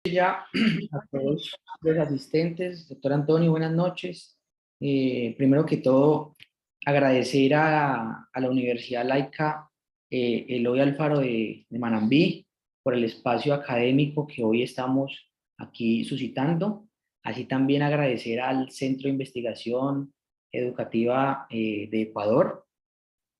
Ya a todos los asistentes. Doctor Antonio, buenas noches. Primero que todo, agradecer a la Universidad Laica Eloy Alfaro de Manabí por el espacio académico que hoy estamos aquí suscitando. Así también agradecer al Centro de Investigación Educativa de Ecuador.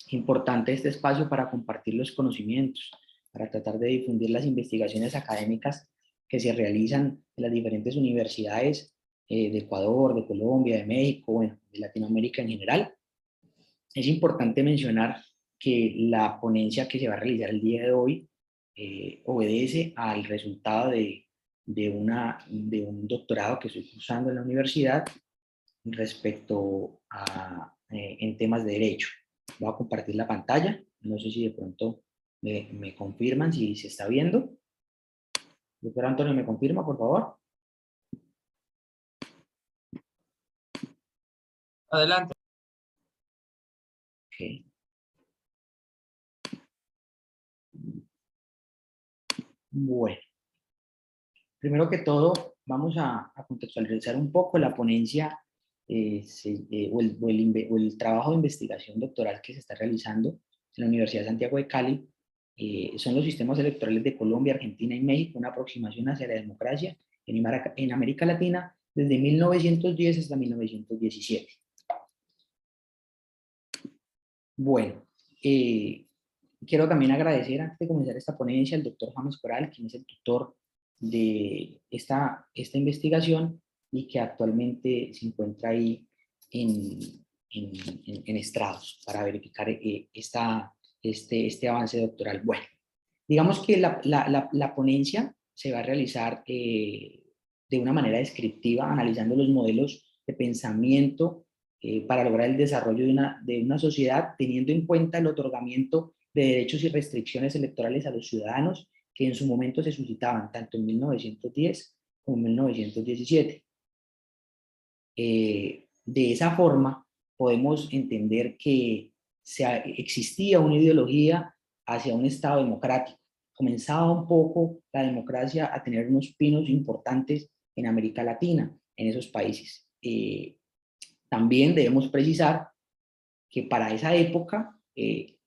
Importante este espacio para compartir los conocimientos, para tratar de difundir las investigaciones académicas que se realizan en las diferentes universidades de Ecuador, de Colombia, de México, bueno, de Latinoamérica en general. Es importante mencionar que la ponencia que se va a realizar el día de hoy obedece al resultado de un doctorado que estoy cursando en la universidad respecto en temas de derecho. Voy a compartir la pantalla. No sé si de pronto me confirman si se está viendo. Doctor Antonio, ¿me confirma, por favor? Adelante. Okay. Bueno, primero que todo, vamos a contextualizar un poco la ponencia o el trabajo de investigación doctoral que se está realizando en la Universidad de Santiago de Cali. Son los sistemas electorales de Colombia, Argentina y México, una aproximación hacia la democracia en América Latina desde 1910 hasta 1917. Bueno, quiero también agradecer, antes de comenzar esta ponencia, al doctor James Coral, quien es el tutor de esta investigación y que actualmente se encuentra ahí en estrados para verificar este avance doctoral. Bueno, digamos que la ponencia se va a realizar de una manera descriptiva, analizando los modelos de pensamiento para lograr el desarrollo de una sociedad, teniendo en cuenta el otorgamiento de derechos y restricciones electorales a los ciudadanos que en su momento se suscitaban tanto en 1910 como en 1917. De esa forma, podemos entender que existía una ideología hacia un Estado democrático. Comenzaba un poco la democracia a tener unos pinos importantes en América Latina, en esos países. También debemos precisar que para esa época el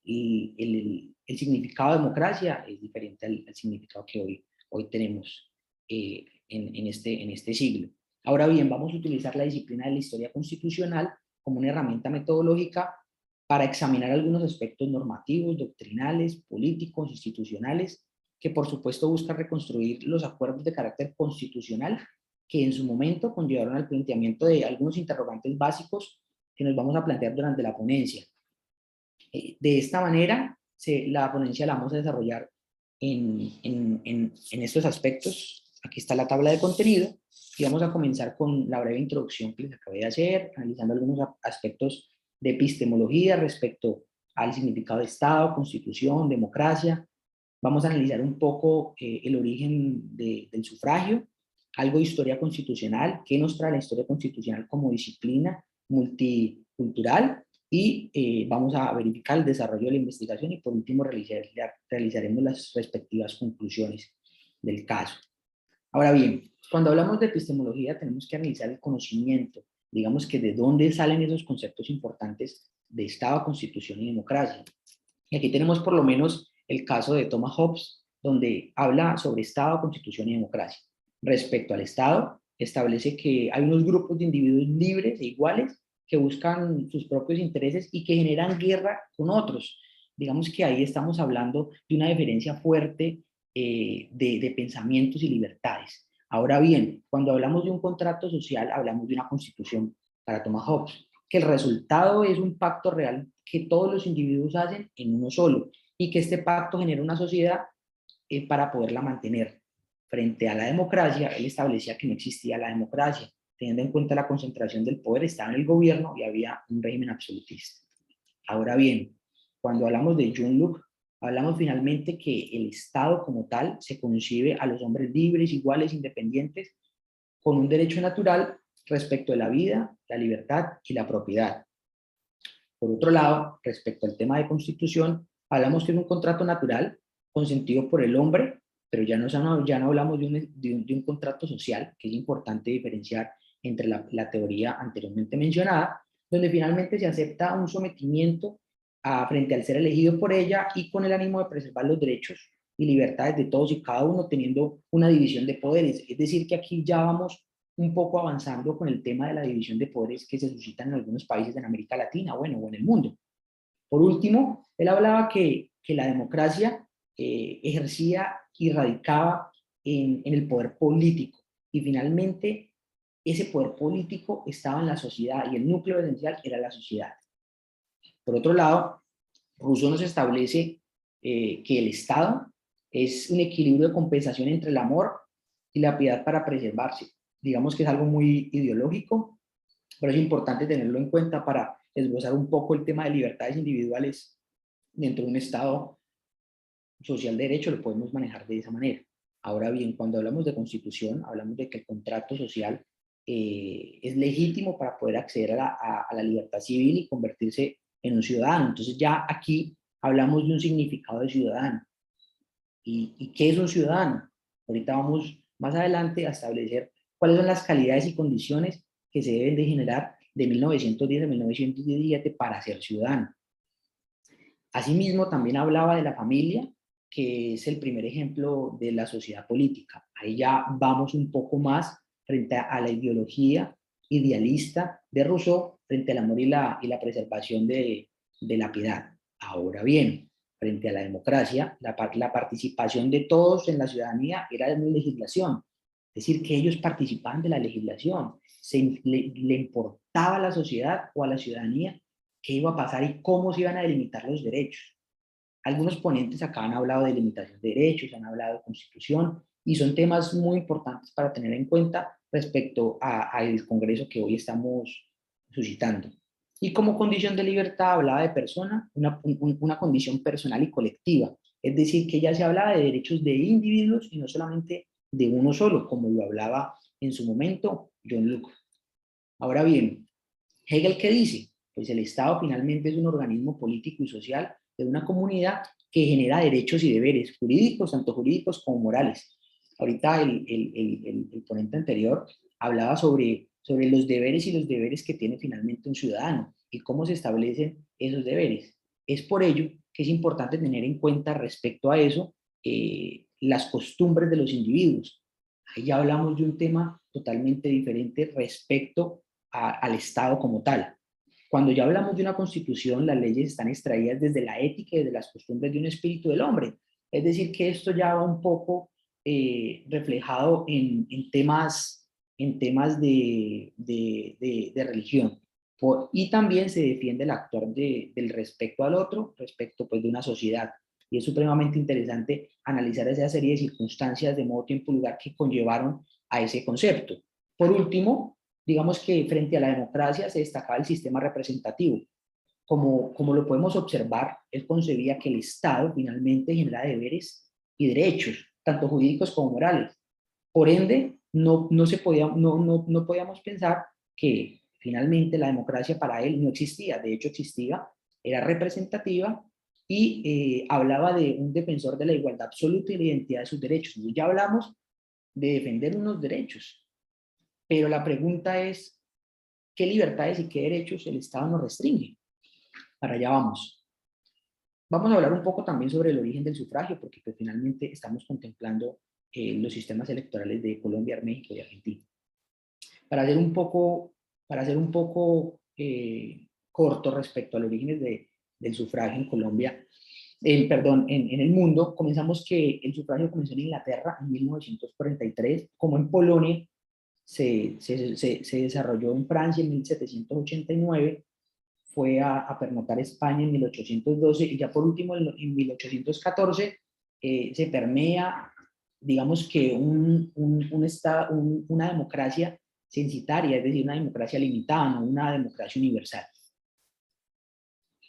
significado de democracia es diferente al significado que hoy tenemos en este siglo. Ahora bien, vamos a utilizar la disciplina de la historia constitucional como una herramienta metodológica para examinar algunos aspectos normativos, doctrinales, políticos, institucionales, que por supuesto busca reconstruir los acuerdos de carácter constitucional que en su momento conllevaron al planteamiento de algunos interrogantes básicos que nos vamos a plantear durante la ponencia. De esta manera, la ponencia la vamos a desarrollar en estos aspectos. Aquí está la tabla de contenido y vamos a comenzar con la breve introducción que les acabé de hacer, analizando algunos aspectos de epistemología respecto al significado de Estado, Constitución, democracia. Vamos a analizar un poco el origen del sufragio, algo de historia constitucional, qué nos trae la historia constitucional como disciplina multicultural, y vamos a verificar el desarrollo de la investigación y por último realizaremos las respectivas conclusiones del caso. Ahora bien, cuando hablamos de epistemología tenemos que analizar el conocimiento, digamos que de dónde salen esos conceptos importantes de Estado, Constitución y democracia. Y aquí tenemos por lo menos el caso de Thomas Hobbes, donde habla sobre Estado, Constitución y democracia. Respecto al Estado, establece que hay unos grupos de individuos libres e iguales que buscan sus propios intereses y que generan guerra con otros. Digamos que ahí estamos hablando de una diferencia fuerte de pensamientos y libertades. Ahora bien, cuando hablamos de un contrato social, hablamos de una constitución para Thomas Hobbes, que el resultado es un pacto real que todos los individuos hacen en uno solo y que este pacto genera una sociedad para poderla mantener. Frente a la democracia, él establecía que no existía la democracia, teniendo en cuenta la concentración del poder, estaba en el gobierno y había un régimen absolutista. Ahora bien, cuando hablamos de John Locke, hablamos finalmente que el Estado como tal se concibe a los hombres libres, iguales, independientes, con un derecho natural respecto de la vida, la libertad y la propiedad. Por otro lado, respecto al tema de constitución, hablamos que es un contrato natural consentido por el hombre pero ya no hablamos de un contrato social, que es importante diferenciar entre la teoría anteriormente mencionada, donde finalmente se acepta un sometimiento frente al ser elegido por ella y con el ánimo de preservar los derechos y libertades de todos y cada uno, teniendo una división de poderes. Es decir, que aquí ya vamos un poco avanzando con el tema de la división de poderes que se suscitan en algunos países en América Latina, bueno, o en el mundo. Por último, él hablaba que la democracia ejercía y radicaba en el poder político, y finalmente ese poder político estaba en la sociedad, y el núcleo esencial era la sociedad. Por otro lado, Rousseau nos establece que el Estado es un equilibrio de compensación entre el amor y la piedad para preservarse. Digamos que es algo muy ideológico, pero es importante tenerlo en cuenta para esbozar un poco el tema de libertades individuales dentro de un Estado social de derecho. Lo podemos manejar de esa manera. Ahora bien, cuando hablamos de constitución, hablamos de que el contrato social es legítimo para poder acceder a la libertad civil y convertirse en un ciudadano. Entonces ya aquí hablamos de un significado de ciudadano. ¿Y qué es un ciudadano? Ahorita vamos más adelante a establecer cuáles son las calidades y condiciones que se deben de generar de 1910 a 1917 para ser ciudadano. Asimismo, también hablaba de la familia, que es el primer ejemplo de la sociedad política. Ahí ya vamos un poco más frente a la ideología idealista de Rousseau, frente al amor y la preservación de la piedad. Ahora bien, frente a la democracia, la participación de todos en la ciudadanía era de legislación, es decir, que ellos participaban de la legislación, le importaba a la sociedad o a la ciudadanía qué iba a pasar y cómo se iban a delimitar los derechos. Algunos ponentes acá han hablado de limitación de derechos, han hablado de constitución, y son temas muy importantes para tener en cuenta respecto al Congreso que hoy estamos suscitando. Y como condición de libertad hablaba de persona, una condición personal y colectiva, es decir, que ya se hablaba de derechos de individuos y no solamente de uno solo, como lo hablaba en su momento John Locke. Ahora bien, ¿Hegel qué dice? Pues el Estado finalmente es un organismo político y social de una comunidad que genera derechos y deberes jurídicos, tanto jurídicos como morales. Ahorita el ponente anterior hablaba sobre los deberes y los deberes que tiene finalmente un ciudadano y cómo se establecen esos deberes. Es por ello que es importante tener en cuenta respecto a eso las costumbres de los individuos. Ahí ya hablamos de un tema totalmente diferente respecto al Estado como tal. Cuando ya hablamos de una constitución, las leyes están extraídas desde la ética y desde las costumbres de un espíritu del hombre. Es decir, que esto ya va un poco reflejado en temas de religión. Y también se defiende el actor del respeto al otro, respecto pues de una sociedad. Y es supremamente interesante analizar esa serie de circunstancias de modo, tiempo y lugar que conllevaron a ese concepto. Por último, digamos que frente a la democracia se destacaba el sistema representativo. Como lo podemos observar, él concebía que el Estado finalmente genera deberes y derechos, tanto jurídicos como morales. Por ende, no podíamos pensar que finalmente la democracia para él no existía. De hecho, existía, era representativa y hablaba de un defensor de la igualdad absoluta y la identidad de sus derechos. Entonces, ya hablamos de defender unos derechos, pero la pregunta es, ¿qué libertades y qué derechos el Estado nos restringe? Para allá vamos. Vamos a hablar un poco también sobre el origen del sufragio, porque pues, finalmente estamos contemplando los sistemas electorales de Colombia, México y Argentina. Para hacer un poco corto respecto a los orígenes del sufragio en Colombia, perdón, en el mundo, comenzamos que el sufragio comenzó en Inglaterra en 1943, como en Polonia se desarrolló en Francia en 1789, fue a pernoctar España en 1812 y ya por último en 1814 se permea, digamos que una democracia censitaria, es decir, una democracia limitada, no una democracia universal.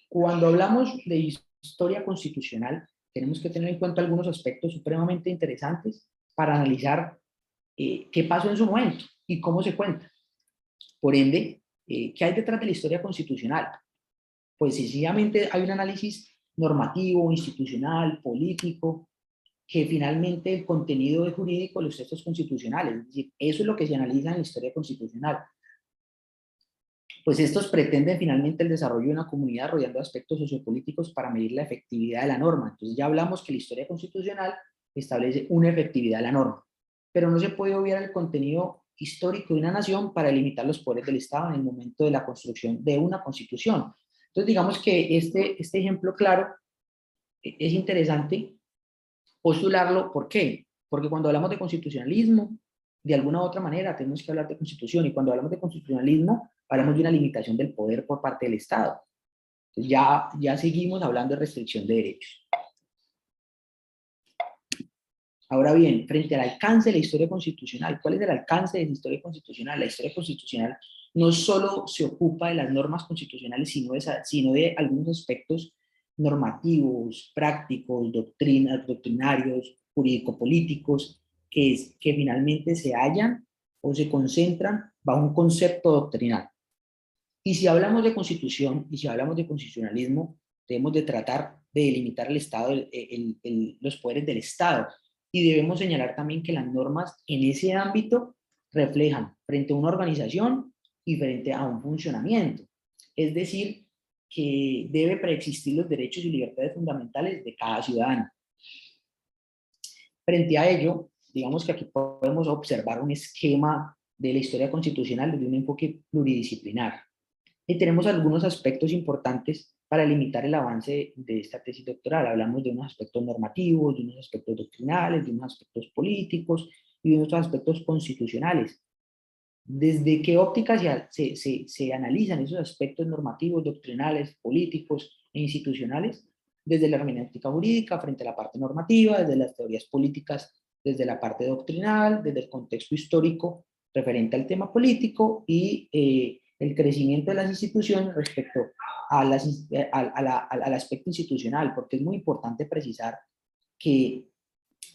Cuando hablamos de historia constitucional, tenemos que tener en cuenta algunos aspectos supremamente interesantes para analizar qué pasó en su momento y cómo se cuenta. Por ende, ¿qué hay detrás de la historia constitucional? Pues sencillamente hay un análisis normativo, institucional, político, que finalmente el contenido es jurídico de los textos constitucionales. Es decir, eso es lo que se analiza en la historia constitucional. Pues estos pretenden finalmente el desarrollo de una comunidad rodeando aspectos sociopolíticos para medir la efectividad de la norma. Entonces ya hablamos que la historia constitucional establece una efectividad de la norma, pero no se puede obviar el contenido histórico de una nación para limitar los poderes del Estado en el momento de la construcción de una constitución. Entonces digamos que este ejemplo claro es interesante postularlo. ¿Por qué? Porque cuando hablamos de constitucionalismo, de alguna u otra manera tenemos que hablar de constitución, y cuando hablamos de constitucionalismo, hablamos de una limitación del poder por parte del Estado. Entonces ya seguimos hablando de restricción de derechos. Ahora bien, frente al alcance de la historia constitucional, ¿cuál es el alcance de la historia constitucional? La historia constitucional no solo se ocupa de las normas constitucionales, sino de algunos aspectos normativos, prácticos, doctrinarios, jurídico-políticos, que finalmente se hallan o se concentran bajo un concepto doctrinal. Y si hablamos de constitución y si hablamos de constitucionalismo, debemos de tratar de delimitar el Estado, los poderes del Estado. Y debemos señalar también que las normas en ese ámbito reflejan frente a una organización y frente a un funcionamiento. Es decir, que debe preexistir los derechos y libertades fundamentales de cada ciudadano. Frente a ello, digamos que aquí podemos observar un esquema de la historia constitucional desde un enfoque pluridisciplinar. Y tenemos algunos aspectos importantes para limitar el avance de esta tesis doctoral. Hablamos de unos aspectos normativos, de unos aspectos doctrinales, de unos aspectos políticos y de unos aspectos constitucionales. ¿Desde qué óptica se analizan esos aspectos normativos, doctrinales, políticos e institucionales? Desde la hermenéutica jurídica frente a la parte normativa, desde las teorías políticas, desde la parte doctrinal, desde el contexto histórico referente al tema político y el crecimiento de las instituciones respecto a al aspecto institucional, porque es muy importante precisar que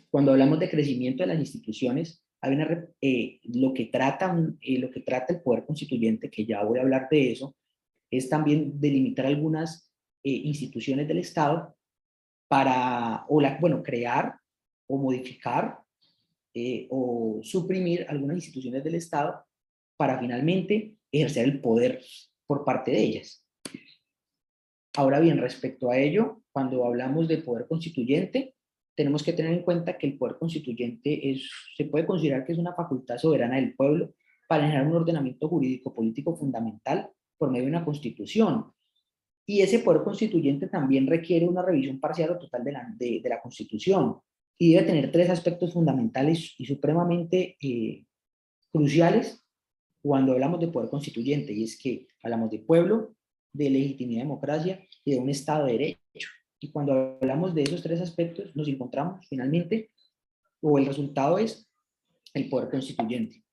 cuando hablamos de crecimiento de las instituciones, hay lo que trata el poder constituyente, que ya voy a hablar de eso, es también delimitar algunas instituciones del Estado para, bueno, crear o modificar o suprimir algunas instituciones del Estado para finalmente ejercer el poder por parte de ellas. Ahora bien, respecto a ello, cuando hablamos de poder constituyente, tenemos que tener en cuenta que el poder constituyente se puede considerar que es una facultad soberana del pueblo para generar un ordenamiento jurídico político fundamental por medio de una constitución. Y ese poder constituyente también requiere una revisión parcial o total de la constitución, y debe tener tres aspectos fundamentales y supremamente cruciales cuando hablamos de poder constituyente, y es que hablamos de pueblo, de legitimidad, democracia y de un Estado de Derecho. Y cuando hablamos de esos tres aspectos, nos encontramos finalmente, o el resultado es el poder constituyente.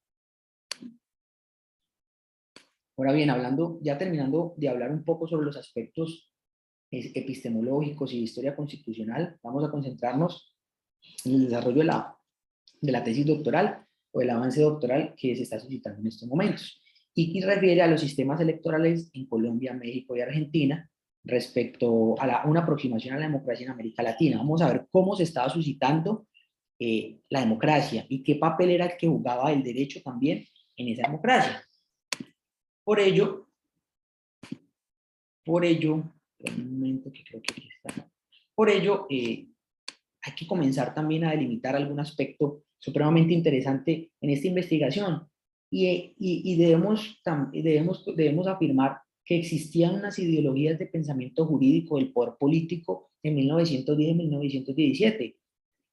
Ahora bien, ya terminando de hablar un poco sobre los aspectos epistemológicos y de historia constitucional, vamos a concentrarnos en el desarrollo de la tesis doctoral o el avance doctoral que se está suscitando en estos momentos, y que refiere a los sistemas electorales en Colombia, México y Argentina respecto a una aproximación a la democracia en América Latina. Vamos a ver cómo se estaba suscitando la democracia y qué papel era el que jugaba el derecho también en esa democracia. Por ello, un momento que creo que aquí está. Por ello, hay que comenzar también a delimitar algún aspecto supremamente interesante en esta investigación, y debemos afirmar que existían unas ideologías de pensamiento jurídico del poder político en 1910 y 1917,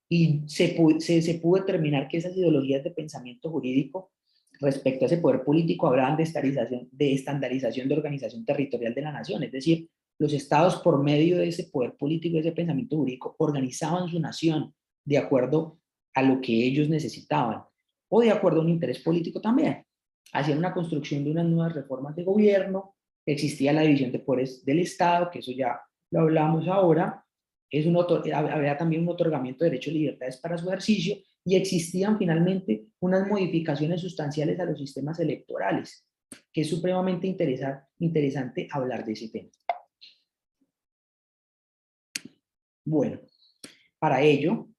y se pudo determinar que esas ideologías de pensamiento jurídico respecto a ese poder político hablaban de estandarización de organización territorial de la nación. Es decir, los estados, por medio de ese poder político, de ese pensamiento jurídico, organizaban su nación de acuerdo a lo que ellos necesitaban, o de acuerdo a un interés político también. Hacían una construcción de unas nuevas reformas de gobierno, existía la división de poderes del Estado, que eso ya lo hablamos ahora, había también un otorgamiento de derechos y libertades para su ejercicio, y existían finalmente unas modificaciones sustanciales a los sistemas electorales, que es supremamente interesante hablar de ese tema. Bueno, para ello,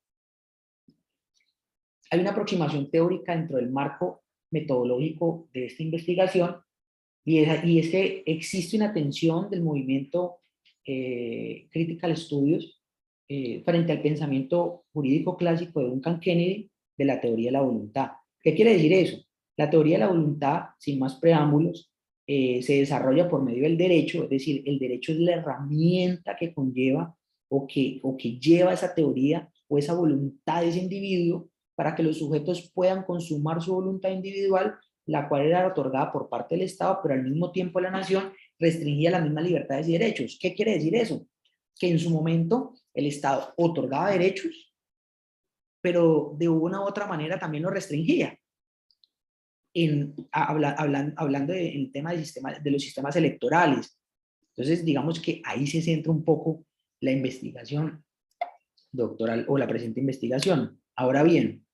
Hay una aproximación teórica dentro del marco metodológico de esta investigación, y es que existe una tensión del movimiento Critical Studies frente al pensamiento jurídico clásico de Duncan Kennedy de la teoría de la voluntad. ¿Qué quiere decir eso? La teoría de la voluntad, sin más preámbulos, se desarrolla por medio del derecho, es decir, el derecho es la herramienta que conlleva o que lleva esa teoría o esa voluntad de ese individuo para que los sujetos puedan consumar su voluntad individual, la cual era otorgada por parte del Estado, pero al mismo tiempo la nación restringía las mismas libertades y derechos. ¿Qué quiere decir eso? Que en su momento el Estado otorgaba derechos, pero de una u otra manera también los restringía. Hablando del tema de los sistemas electorales. Entonces, digamos que ahí se centra un poco la investigación doctoral o la presente investigación. Ahora bien,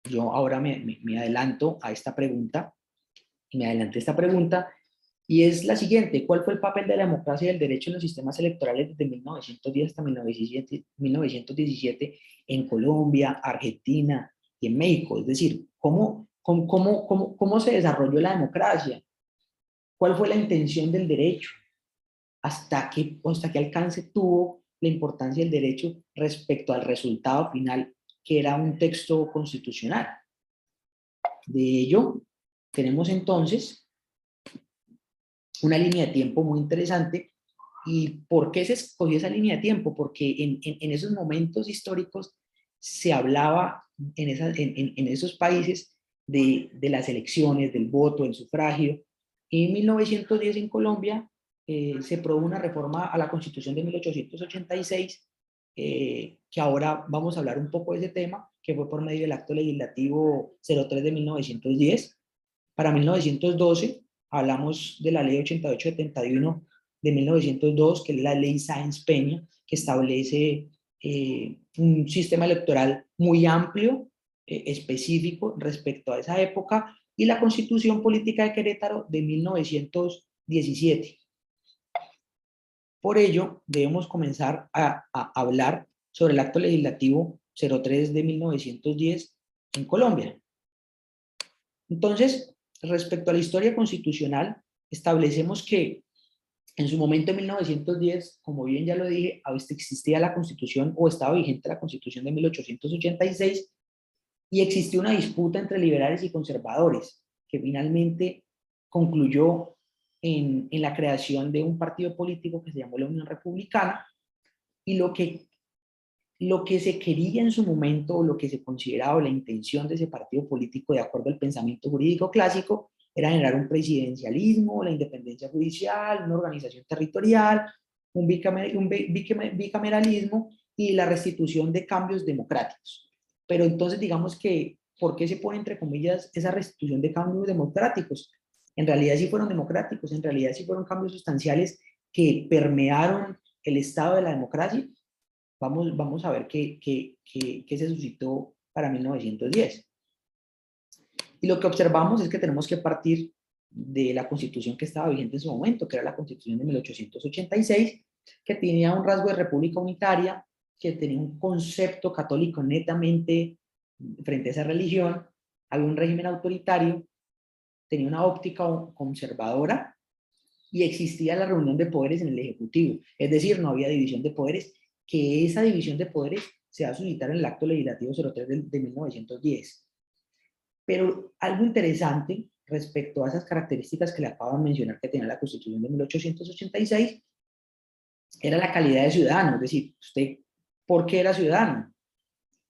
yo ahora me adelanto a esta pregunta, y es la siguiente: ¿cuál fue el papel de la democracia y del derecho en los sistemas electorales desde 1910 hasta 1917 en Colombia, Argentina y en México? Es decir, ¿cómo se desarrolló la democracia? ¿Cuál fue la intención del derecho? ¿Hasta qué alcance tuvo la importancia del derecho respecto al resultado final, que era un texto constitucional? De ello, tenemos entonces una línea de tiempo muy interesante. ¿Y por qué se escogió esa línea de tiempo? Porque en esos momentos históricos se hablaba en esos países de las elecciones, del voto, del sufragio. En 1910 en Colombia se aprobó una reforma a la Constitución de 1886, que ahora vamos a hablar un poco de ese tema, que fue por medio del acto legislativo 03 de 1910. Para 1912 hablamos de la ley 8871 de 1902, que es la ley Sáenz Peña, que establece un sistema electoral muy amplio, específico respecto a esa época, y la Constitución Política de Querétaro de 1917. Por ello, debemos comenzar a hablar sobre el acto legislativo 03 de 1910 en Colombia. Entonces, respecto a la historia constitucional, establecemos que en su momento, en 1910, como bien ya lo dije, existía la Constitución, o estaba vigente la Constitución de 1886, y existió una disputa entre liberales y conservadores, que finalmente concluyó en la creación de un partido político que se llamó la Unión Republicana. Y lo que se quería en su momento, o lo que se consideraba la intención de ese partido político, de acuerdo al pensamiento jurídico clásico, era generar un presidencialismo, la independencia judicial, una organización territorial, un bicameralismo y la restitución de cambios democráticos. Pero entonces, digamos que, ¿por qué se pone entre comillas esa restitución de cambios democráticos? En realidad sí fueron democráticos, en realidad sí fueron cambios sustanciales que permearon el estado de la democracia. Vamos a ver qué se suscitó para 1910. Y lo que observamos es que tenemos que partir de la Constitución que estaba vigente en su momento, que era la Constitución de 1886, que tenía un rasgo de república unitaria, que tenía un concepto católico netamente frente a esa religión, había un régimen autoritario, tenía una óptica conservadora, y existía la reunión de poderes en el Ejecutivo. Es decir, no había división de poderes, que esa división de poderes se va a suscitar en el acto legislativo 03 de 1910. Pero algo interesante respecto a esas características que le acabo de mencionar que tenía la Constitución de 1886, era la calidad de ciudadano. Es decir, usted, ¿por qué era ciudadano?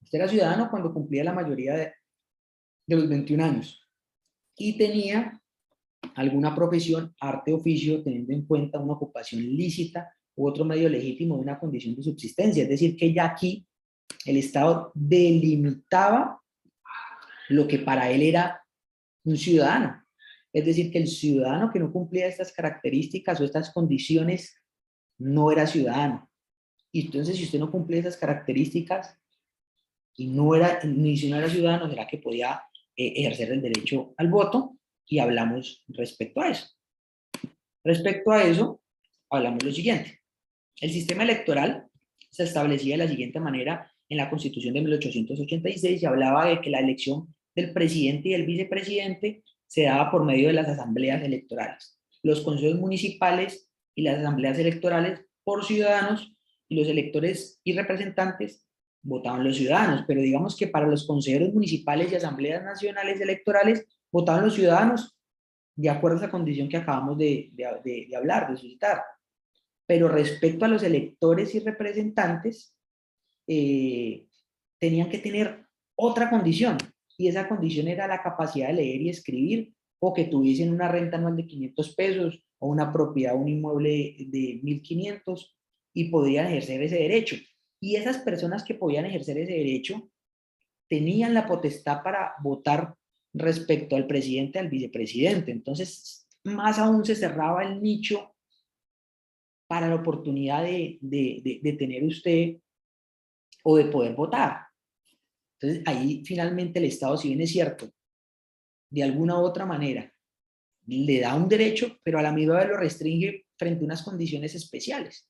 Usted era ciudadano cuando cumplía la mayoría de los 21 años y tenía alguna profesión, arte, oficio, teniendo en cuenta una ocupación lícita u otro medio legítimo de una condición de subsistencia. Es decir, que ya aquí el Estado delimitaba lo que para él era un ciudadano. Es decir, que el ciudadano que no cumplía estas características o estas condiciones no era ciudadano. Y entonces, si usted no cumplía esas características y ni si no era ciudadano, será que podía ejercer el derecho al voto. Y hablamos respecto a eso. Respecto a eso, hablamos lo siguiente. El sistema electoral se establecía de la siguiente manera en la Constitución de 1886 se hablaba de que la elección del presidente y del vicepresidente se daba por medio de las asambleas electorales. Los consejos municipales y las asambleas electorales por ciudadanos, y los electores y representantes votaban los ciudadanos, pero digamos que para los consejeros municipales y asambleas nacionales electorales votaban los ciudadanos de acuerdo a esa condición que acabamos de hablar, de suscitar. Pero respecto a los electores y representantes, tenían que tener otra condición, y esa condición era la capacidad de leer y escribir, o que tuviesen una renta anual de 500 pesos, o una propiedad, un inmueble de 1.500, y podían ejercer ese derecho. Y esas personas que podían ejercer ese derecho tenían la potestad para votar respecto al presidente, al vicepresidente. Entonces, más aún se cerraba el nicho para la oportunidad de tener usted o de poder votar. Entonces, ahí finalmente el Estado, si bien es cierto, de alguna u otra manera, le da un derecho, pero a la misma vez lo restringe frente a unas condiciones especiales.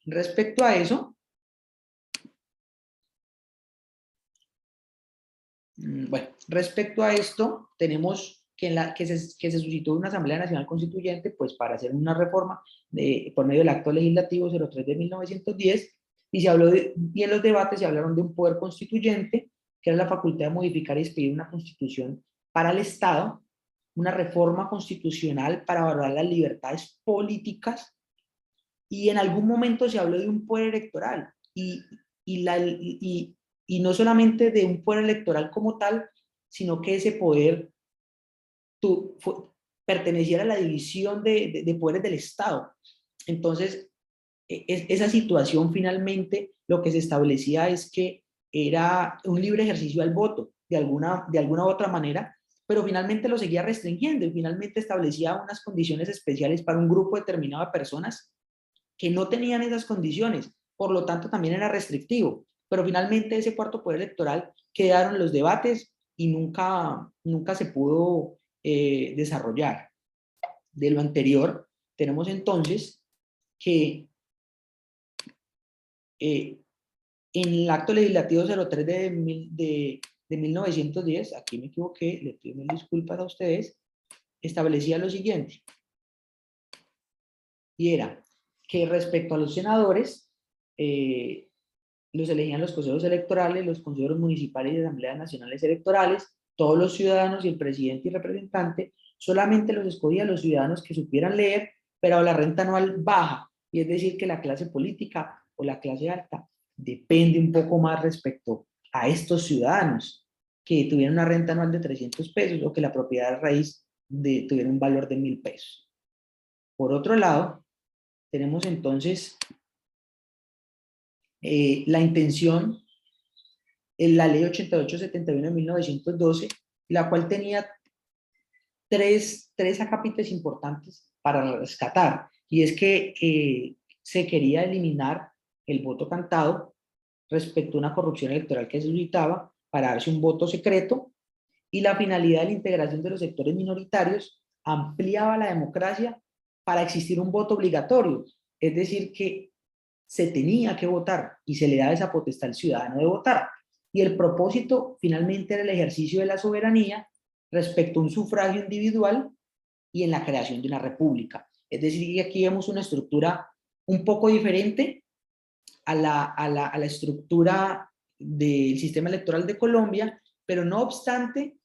Respecto a eso, bueno, respecto a esto, tenemos que se suscitó una Asamblea Nacional Constituyente, pues para hacer una reforma por medio del Acto Legislativo 03 de 1910, y se habló y en los debates se hablaron de un poder constituyente, que era la facultad de modificar y expedir una constitución para el Estado, una reforma constitucional para valorar las libertades políticas, y en algún momento se habló de un poder electoral, y no solamente de un poder electoral como tal, sino que ese poder perteneciera a la división de poderes del Estado. Entonces, esa situación finalmente lo que se establecía es que era un libre ejercicio al voto, de alguna u otra manera, pero finalmente lo seguía restringiendo y finalmente establecía unas condiciones especiales para un grupo determinado de personas que no tenían esas condiciones, por lo tanto también era restrictivo, pero finalmente ese cuarto poder electoral quedaron los debates y nunca se pudo desarrollar. De lo anterior, tenemos entonces que en el acto legislativo 03 de 1910, aquí me equivoqué, le pido mil disculpas a ustedes, establecía lo siguiente, y era que respecto a los senadores, los elegían los consejos electorales, los consejeros municipales y asambleas nacionales electorales, todos los ciudadanos y el presidente y representante. Solamente los escogían los ciudadanos que supieran leer, pero a la renta anual baja, y es decir, que la clase política o la clase alta depende un poco más respecto a estos ciudadanos que tuvieran una renta anual de 300 pesos o que la propiedad de raíz tuviera un valor de 1.000 pesos. Por otro lado, tenemos entonces la intención en la ley 8871 de 1912, la cual tenía tres acápites importantes para rescatar, y es que se quería eliminar el voto cantado respecto a una corrupción electoral que se suscitaba para darse un voto secreto, y la finalidad de la integración de los sectores minoritarios ampliaba la democracia para existir un voto obligatorio, es decir, que se tenía que votar y se le daba esa potestad al ciudadano de votar. Y el propósito finalmente era el ejercicio de la soberanía respecto a un sufragio individual y en la creación de una república. Es decir, que aquí vemos una estructura un poco diferente a la estructura del sistema electoral de Colombia, pero no obstante,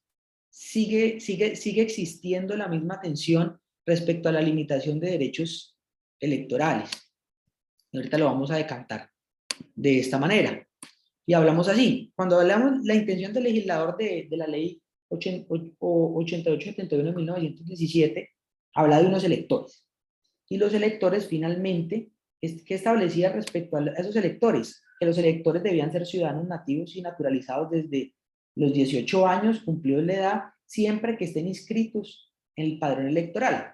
sigue existiendo la misma tensión respecto a la limitación de derechos electorales. Y ahorita lo vamos a decantar de esta manera. Y hablamos así. Cuando hablamos la intención del legislador de la ley 8871 de 1917, habla de unos electores. Y los electores finalmente, ¿qué establecía respecto a esos electores? Que los electores debían ser ciudadanos nativos y naturalizados desde los 18 años, cumplidos la edad, siempre que estén inscritos en el padrón electoral.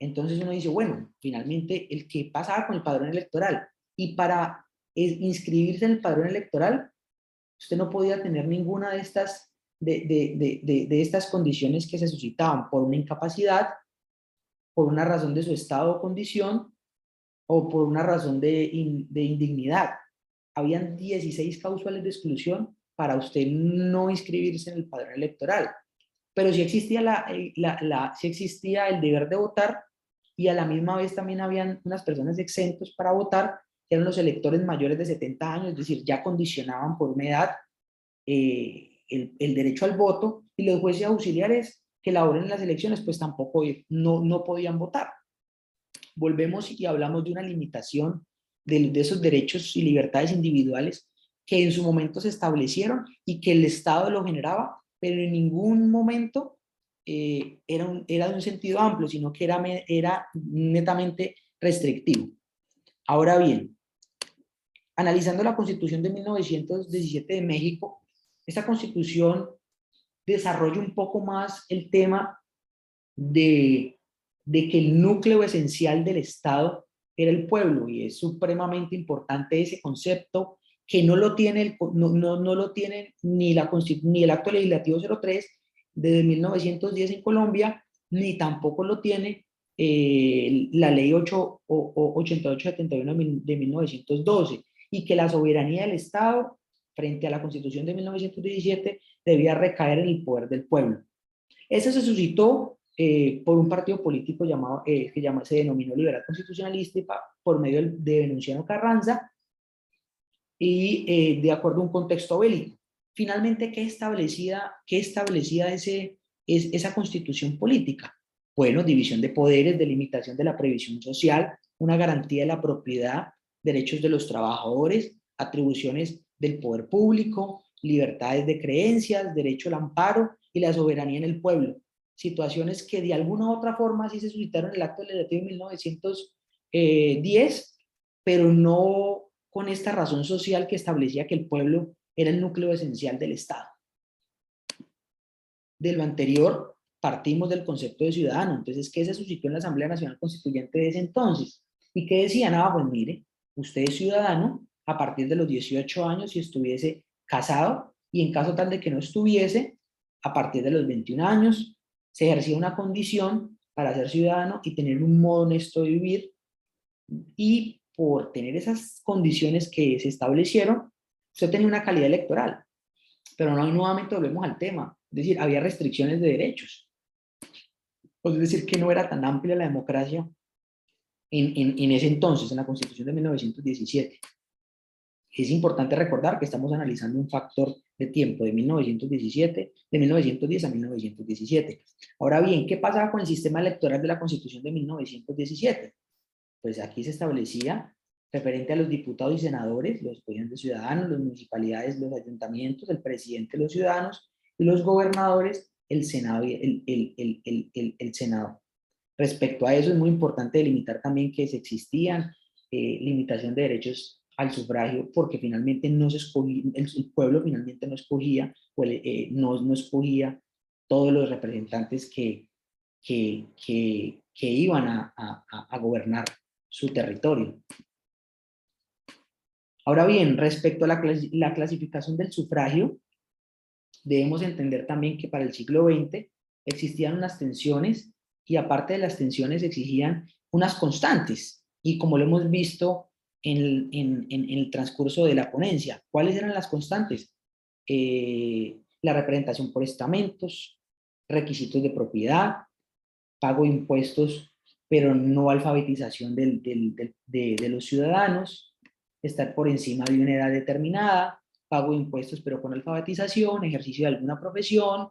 Entonces uno dice, bueno, finalmente, ¿el qué pasaba con el padrón electoral? Y para inscribirse en el padrón electoral, usted no podía tener ninguna de estas condiciones que se suscitaban por una incapacidad, por una razón de su estado o condición, o por una razón de indignidad. habían 16 causales de exclusión para usted no inscribirse en el padrón electoral. Pero sí existía, sí existía el deber de votar, y a la misma vez también habían unas personas exentos para votar, que eran los electores mayores de 70 años, es decir, ya condicionaban por una edad el derecho al voto, y los jueces auxiliares que laboren en las elecciones pues tampoco no podían votar. Volvemos y hablamos de una limitación de esos derechos y libertades individuales que en su momento se establecieron y que el Estado lo generaba, pero en ningún momento era de un sentido amplio, sino que era netamente restrictivo. Ahora bien, analizando la Constitución de 1917 de México, esta Constitución desarrolla un poco más el tema de que el núcleo esencial del Estado era el pueblo, y es supremamente importante ese concepto, que no lo tiene, no lo tiene ni el acto legislativo 03 de 1910 en Colombia, ni tampoco lo tiene la ley 8871 de 1912, y que la soberanía del Estado frente a la Constitución de 1917 debía recaer en el poder del pueblo. Eso se suscitó por un partido político llamado, se denominó Liberal Constitucionalista, por medio de Venustiano Carranza, y de acuerdo a un contexto bélico. Finalmente, ¿qué establecía esa constitución política? Bueno, división de poderes, delimitación de la previsión social, una garantía de la propiedad, derechos de los trabajadores, atribuciones del poder público, libertades de creencias, derecho al amparo y la soberanía en el pueblo. Situaciones que de alguna u otra forma sí se suscitaron en el acto legislativo de 1910, pero no con esta razón social que establecía que el pueblo era el núcleo esencial del Estado. De lo anterior, partimos del concepto de ciudadano. Entonces, ¿qué se suscitó en la Asamblea Nacional Constituyente de ese entonces? ¿Y qué decían? Pues mire, usted es ciudadano a partir de los 18 años si estuviese casado, y en caso tal de que no estuviese, a partir de los 21 años, se ejercía una condición para ser ciudadano y tener un modo honesto de vivir, y por tener esas condiciones que se establecieron, usted tenía una calidad electoral. Pero no, nuevamente volvemos al tema, es decir, había restricciones de derechos. Es decir, que no era tan amplia la democracia en ese entonces, en la Constitución de 1917. Es importante recordar que estamos analizando un factor de tiempo de 1917, de 1910 a 1917. Ahora bien, ¿qué pasaba con el sistema electoral de la Constitución de 1917? Pues aquí se establecía, referente a los diputados y senadores, los escogían de ciudadanos, las municipalidades, los ayuntamientos, el presidente de los ciudadanos, y los gobernadores, el Senado. El Senado. Respecto a eso, es muy importante delimitar también que existían limitación de derechos al sufragio, porque finalmente no se escogía, el pueblo finalmente no escogía, no escogía todos los representantes que iban a gobernar su territorio. Ahora bien, respecto a la clasificación del sufragio, debemos entender también que para el siglo XX existían unas tensiones, y aparte de las tensiones exigían unas constantes, y como lo hemos visto en el transcurso de la ponencia, ¿cuáles eran las constantes? La representación por estamentos, requisitos de propiedad, pago de impuestos, pero no alfabetización de los ciudadanos, estar por encima de una edad determinada, pago de impuestos pero con alfabetización, ejercicio de alguna profesión,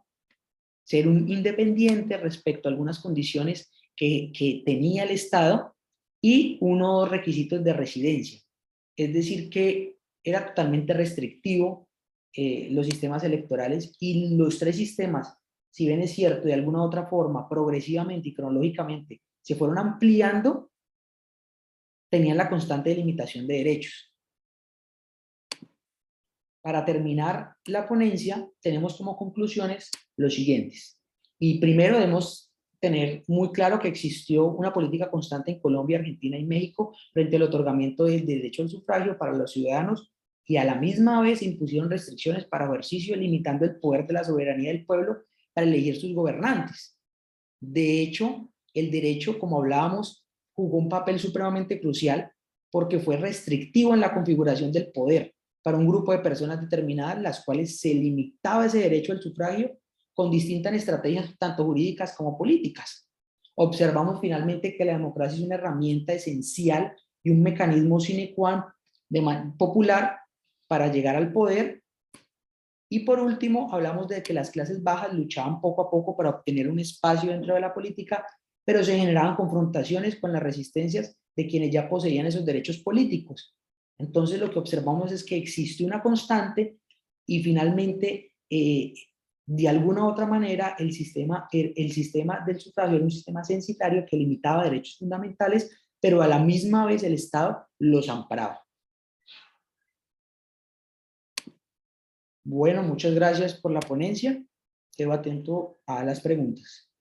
ser un independiente respecto a algunas condiciones que tenía el Estado, y unos requisitos de residencia. Es decir, que era totalmente restrictivo los sistemas electorales, y los tres sistemas, si bien es cierto, de alguna u otra forma, progresivamente y cronológicamente, se fueron ampliando, tenían la constante delimitación de derechos. Para terminar la ponencia, tenemos como conclusiones los siguientes. Y primero debemos tener muy claro que existió una política constante en Colombia, Argentina y México frente al otorgamiento del derecho al sufragio para los ciudadanos, y a la misma vez se impusieron restricciones para ejercicio, limitando el poder de la soberanía del pueblo para elegir sus gobernantes. De hecho, el derecho, como hablábamos, jugó un papel supremamente crucial porque fue restrictivo en la configuración del poder para un grupo de personas determinadas, las cuales se limitaba ese derecho al sufragio con distintas estrategias, tanto jurídicas como políticas. Observamos finalmente que la democracia es una herramienta esencial y un mecanismo sine qua non popular para llegar al poder. Y por último, hablamos de que las clases bajas luchaban poco a poco para obtener un espacio dentro de la política, pero se generaban confrontaciones con las resistencias de quienes ya poseían esos derechos políticos. Entonces lo que observamos es que existe una constante y finalmente, de alguna u otra manera, el sistema del sufragio era un sistema censitario que limitaba derechos fundamentales, pero a la misma vez el Estado los amparaba. Bueno, muchas gracias por la ponencia. Quedo atento a las preguntas.